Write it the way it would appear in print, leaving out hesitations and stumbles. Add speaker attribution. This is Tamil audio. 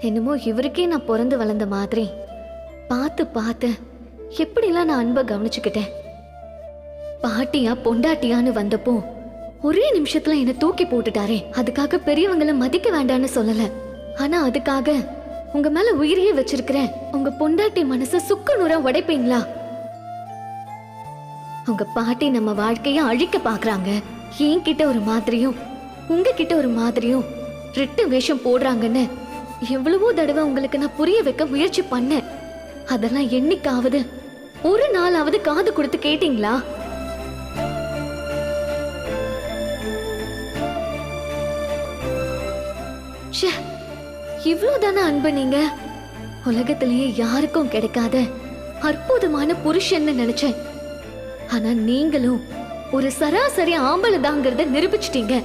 Speaker 1: என்னமோ இவருக்கே நான் பிறந்து வளர்ந்த மாதிரி பார்த்து பார்த்து எப்படிலாம் நான் அன்பை கவனிச்சுக்கிட்டேன். பாட்டியா பொண்டாட்டியான்னு வந்தப்போ ஒரே நிமிஷத்துல என்ன தூக்கி போட்டுட்டாரே. அதுக்காக பெரியவங்களை மதிக்க வேண்டான்னு சொல்லல. ஆனா அதுக்காக உங்க மேல உயிரையே வச்சிருக்கிறேன் உங்க பொண்டாட்டி மனச சுக்கு நூறா உடைப்பீங்களா? உங்க பாட்டி நம்ம வாழ்க்கைய அழிக்க பாக்குறாங்க. என்கிட்ட ஒரு மாதிரியும் உங்ககிட்ட ஒரு மாதிரியும் ரெட்டு வேஷம் போடுறாங்கன்னு எவ்வளவோ தடவை உங்களுக்கு நான் புரிய வைக்க முயற்சி பண்ணேன். அதெல்லாம் என்னைக்காவது ஒரு நாளாவது காது கொடுத்து கேட்டீங்களா? இவ்வளவுதானே அன்பு? நீங்க உலகத்திலேயே யாருக்கும் கிடைக்காத அற்புதமான புருஷன்னு நினைச்சேன். ஆனா நீங்களும் ஒரு சராசரி ஆம்பளை தாங்கிறத நிரூபிச்சிட்டீங்க.